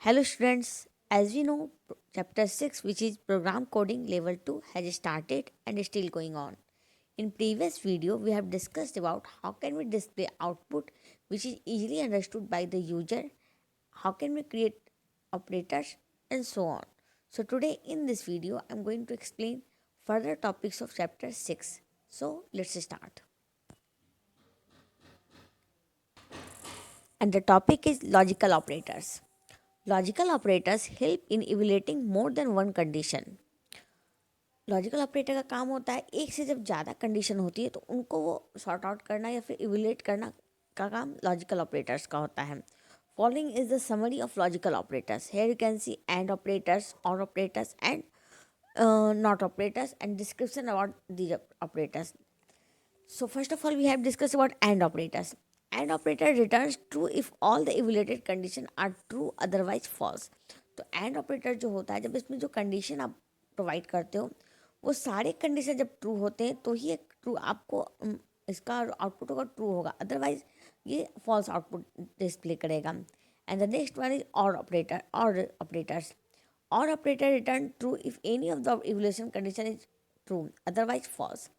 Hello students, as we know, chapter 6 which is program coding level 2 has started and is still going on. In previous video, we have discussed about how can we display output which is easily understood by the user, how can we create operators and so on. So today in this video, I am going to explain further topics of chapter 6. So let's start. And the topic is logical operators. Logical operators help in evaluating more than one condition. Logical operator का काम होता है एक से जब ज़्यादा condition होती है तो उनको वो सॉर्ट आउट करना या फिर इवेलुएट करना का काम लॉजिकल ऑपरेटर्स का होता है. Following is the summary of logical operators. Here you can see and operators, or operators and not operators and description about the operators. So first of all we have discussed about AND operators. AND operator returns true if all the evaluated condition are true, otherwise false. तो AND operator जो होता है, जब इसमें जो condition आप provide करते हो वो सारे कंडीशन जब ट्रू होते हैं तो ही एक ट्रू आपको इसका आउटपुट होगा, ट्रू होगा, अदरवाइज ये फॉल्स आउटपुट डिस्प्ले करेगा. And the next one is or operator. Or operators. Or operator return true if any of the evolution condition is true, otherwise false.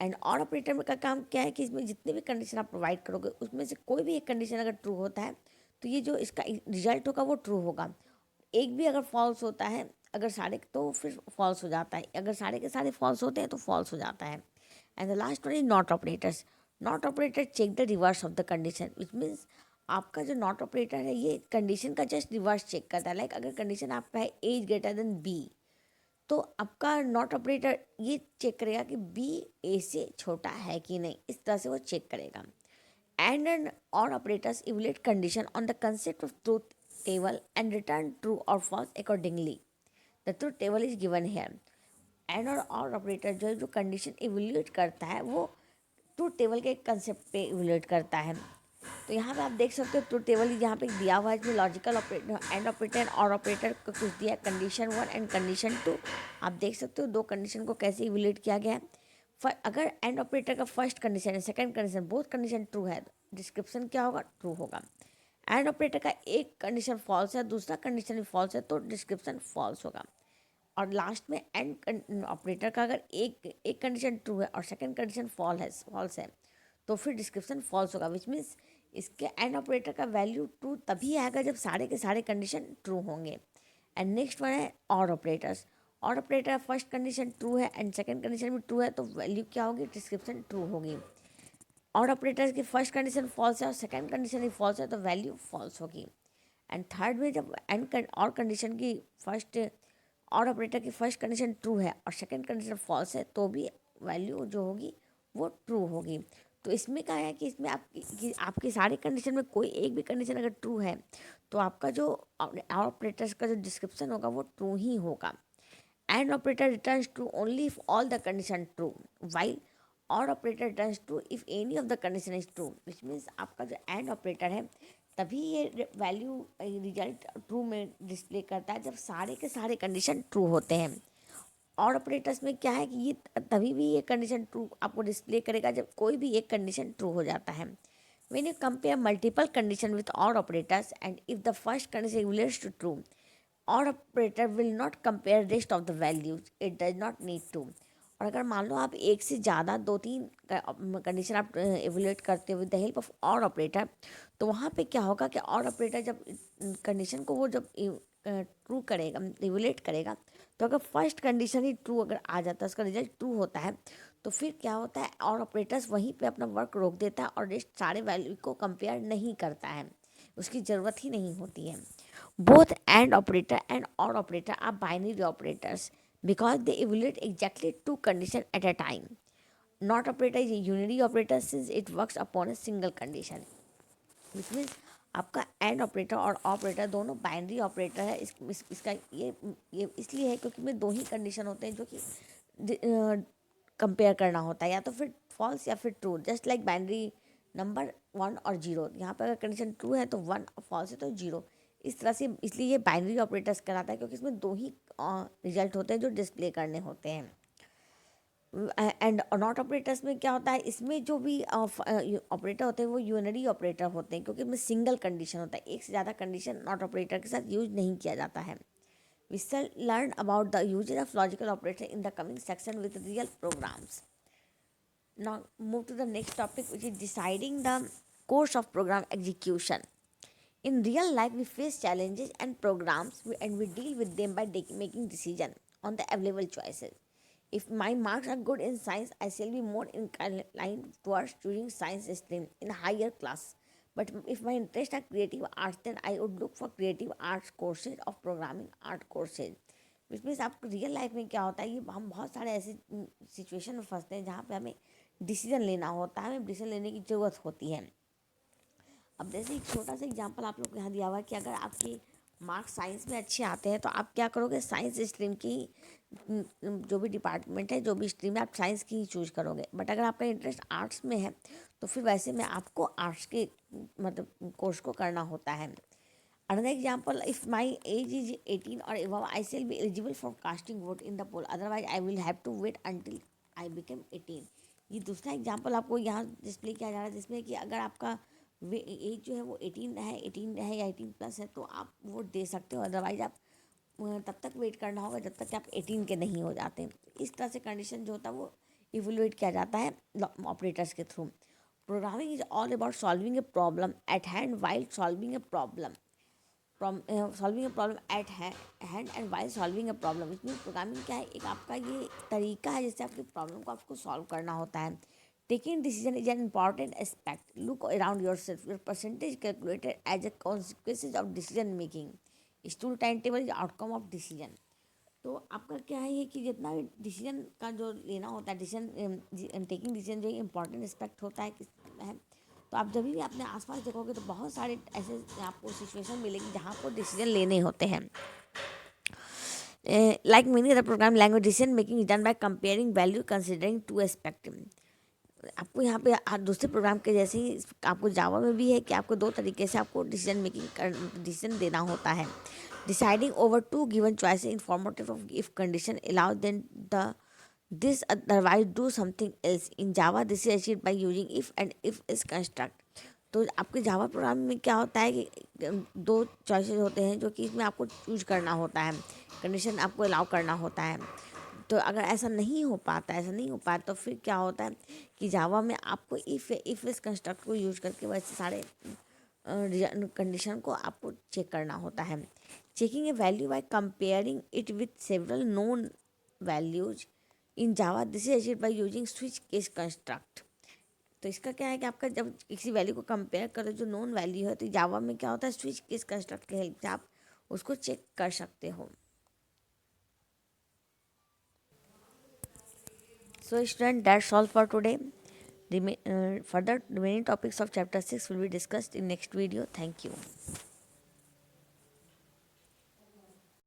And or operator का काम क्या है कि इसमें जितने भी कंडीशन आप प्रोवाइड करोगे उसमें से कोई भी एक कंडीशन अगर ट्रू होता है तो ये जो इसका रिजल्ट होगा वो ट्रू होगा. एक भी अगर फॉल्स होता है, अगर सारे, तो फिर फॉल्स हो जाता है. अगर सारे के सारे फॉल्स होते हैं तो फॉल्स हो जाता है. And the last one is not operators. Not operator check the reverse of the condition, which means आपका जो नॉट ऑपरेटर है ये कंडीशन का जस्ट रिवर्स चेक करता है. लाइक अगर कंडीशन आपका है एज ग्रेटर देन बी, तो आपका नॉट ऑपरेटर ये चेक करेगा कि बी ए से छोटा है कि नहीं, इस तरह से वो चेक करेगा. And or operators evaluate condition on the concept of truth table and return true or false accordingly. The truth table is given here. And or operator जो कंडीशन इवैल्यूएट करता है वो ट्रूथ टेबल के concept पे evaluate करता है. तो यहाँ पे आप देख सकते हो ट्रूथ टेबल यहाँ पे दिया हुआ है, इसमें लॉजिकल ऑपरेटर, एंड ऑपरेटर और ऑपरेटर को कुछ दिया है, कंडीशन 1 एंड कंडीशन 2. आप देख सकते हो दो कंडीशन को कैसे इवैल्यूएट किया गया है. अगर एंड ऑपरेटर का फर्स्ट कंडीशन है, second condition, both condition true है, डिस्क्रिप्शन क्या होगा, ट्रू होगा. एंड ऑपरेटर का एक कंडीशन फॉल्स है, दूसरा कंडीशन भी फॉल्स है, तो डिस्क्रिप्शन फॉल्स होगा. और लास्ट में एंड ऑपरेटर का अगर एक कंडीशन ट्रू है और सेकंड कंडीशन फॉल्स है तो फिर डिस्क्रिप्शन फॉल्स होगा. विच मीन्स इसके एंड ऑपरेटर का वैल्यू ट्रू तभी आएगा जब सारे के सारे कंडीशन ट्रू होंगे. एंड नेक्स्ट वन है और operators. Or operator first condition true है एंड सेकंड कंडीशन भी ट्रू है तो वैल्यू क्या होगी, डिस्क्रिप्शन ट्रू होगी. और ऑपरेटर्स की फर्स्ट कंडीशन फॉल्स है और सेकंड कंडीशन भी फॉल्स है तो वैल्यू फॉल्स होगी. एंड थर्ड में जब एंड और कंडीशन की फर्स्ट, और ऑपरेटर की फर्स्ट कंडीशन ट्रू है और सेकंड कंडीशन फॉल्स है तो भी वैल्यू जो होगी वो ट्रू होगी. तो इसमें क्या है कि इसमें आपकी सारी कंडीशन में कोई एक भी कंडीशन अगर ट्रू है तो आपका जो ऑपरेटर्स का जो डिस्क्रिप्शन होगा वो ट्रू ही होगा. And operator returns true only if all the condition true, while or operator returns true if any of the condition is true. Which means आपका जो एंड ऑपरेटर है तभी ये वैल्यू रिजल्ट ट्रू में डिस्प्ले करता है जब सारे के सारे कंडीशन ट्रू होते हैं. और ऑपरेटर्स में क्या है कि ये तभी भी ये कंडीशन ट्रू आपको डिस्प्ले करेगा जब कोई भी एक कंडीशन ट्रू हो जाता है. When you compare multiple condition with or operators and if the first condition relates to true, or operator will not compare rest of the values, it does not need to. और अगर मान लो आप एक से ज़्यादा दो तीन कंडीशन आप एवेल्यूएट करते हो विद द हेल्प ऑफ और ऑपरेटर, तो वहाँ पे क्या होगा कि और ऑपरेटर जब कंडीशन को वो जब ट्रू करेगा, एवेल्यूएट करेगा, तो अगर फर्स्ट कंडीशन ही ट्रू अगर आ जाता है, उसका रिजल्ट ट्रू होता है, तो फिर क्या होता है, और ऑपरेटर्स वहीं पे अपना वर्क रोक देता है और रेस्ट सारे वैल्यू को कंपेयर नहीं करता है, उसकी ज़रूरत ही नहीं होती है. Both AND operator and OR operator are binary operators because they evaluate exactly two conditions at a time. Not operator is a unary operator since it works upon a single condition. Which means आपका AND operator और operator दोनों binary operator है. इसका ये इसलिए है क्योंकि में दो ही कंडीशन होते हैं जो कि कंपेयर करना होता है, या तो फिर फॉल्स या फिर true. Just like binary number 1 और 0, यहाँ पर अगर कंडीशन ट्रू है तो 1, फॉल्स है तो 0. इस तरह से इसलिए ये बाइनरी ऑपरेटर्स कहलाता है क्योंकि इसमें दो ही रिजल्ट होते हैं जो डिस्प्ले करने होते हैं. एंड नॉट ऑपरेटर्स में क्या होता है, इसमें जो भी ऑपरेटर होते हैं वो यूनरी ऑपरेटर होते हैं, क्योंकि इसमें सिंगल कंडीशन होता है, एक से ज़्यादा कंडीशन नॉट ऑपरेटर के साथ यूज नहीं किया जाता है. We shall learn about the usage of logical operator in the coming section with real programs. Now move to the next topic, which is deciding the course of program execution. In real life, we face challenges and programs, and we deal with them by making decision on the available choices. If my marks are good in science, I shall be more inclined towards choosing science stream in higher class. But if my interests are creative arts, then I would look for creative arts courses of programming art courses. Which means आपको real life में क्या होता है, ये हम बहुत सारे ऐसे सिचुएशन में फंसते हैं जहाँ पे हमें डिसीजन लेना होता है, हमें डिसीजन लेने की ज़रूरत होती है. अब जैसे एक छोटा सा एग्जांपल आप लोग को यहाँ दिया हुआ है कि अगर आपके मार्क्स साइंस में अच्छे आते हैं तो आप क्या करोगे, साइंस स्ट्रीम की जो भी डिपार्टमेंट है, जो भी स्ट्रीम है, आप साइंस की ही चूज करोगे. बट अगर आपका इंटरेस्ट आर्ट्स में है तो फिर वैसे में आपको आर्ट्स के मतलब कोर्स को करना होता है. Another example, if my age is 18 or above, I shall be eligible for casting vote in the poll. Otherwise, I will have to wait until I become 18. ये दूसरा एग्जाम्पल आपको यहाँ डिस्प्ले किया जा रहा है, जिसमें कि अगर आपका एज जो है वो 18 है या 18+ है तो आप वोट दे सकते हो. अदरवाइज आप तब तक वेट करना होगा जब तक कि आप 18 के नहीं हो जाते. इस तरह से कंडीशन जो होता है वो इवोल्यूट किया जाता है ऑपरेटर्स के through. Programming is all about solving a problem at hand while solving a problem solving a problem at hand and while solving a problem. इसमें प्रोग्रामिंग क्या है, एक आपका ये तरीका है जिससे आपकी प्रॉब्लम को आपको सॉल्व करना होता है. Taking decision is an important aspect. Look around your self, your percentage calculated as a consequences of decision making. Stool time table is outcome of decision. तो आपका क्या है ये कि जितना भी डिसीजन का जो लेना होता है, डिसीजन टेकिंग डिसीजन जो इंपॉर्टेंट एस्पेक्ट होता है. तो आप जब भी अपने आसपास देखोगे तो बहुत सारे ऐसे आपको सिचुएशन मिलेगी जहाँ आपको डिसीजन लेने होते हैं. Like meaning the programme language decision making is done by comparing value considering to aspect. आपको यहाँ पे दूसरे प्रोग्राम के जैसे ही आपको जावा में भी है कि आपको दो तरीके से आपको डिसीजन देना होता है. Deciding over to given choice in formative of if condition allow then the this otherwise do something else. In Java this is achieved by using if and if is construct. तो आपके Java program में क्या होता है कि दो choices होते हैं जो कि इसमें आपको चूज करना होता है, कंडीशन आपको अलाउ करना होता है. तो अगर ऐसा नहीं हो पाता तो फिर क्या होता है कि जावा में आपको इफ़ इस कंस्ट्रक्ट को यूज करके वैसे सारे कंडीशन को आपको चेक करना होता है. Checking A value by comparing it with several known values in Java this is achieved by using switch case construct. तो इसका क्या है कि आपका जब किसी वैल्यू को कंपेयर करो जो नोन वैल्यू है, तो जावा में क्या होता है, स्विच केस कंस्ट्रक्ट की हेल्प से आप उसको चेक कर सकते हो. So student, that's all for today. Further remaining topics of chapter 6 will be discussed in next video. Thank you.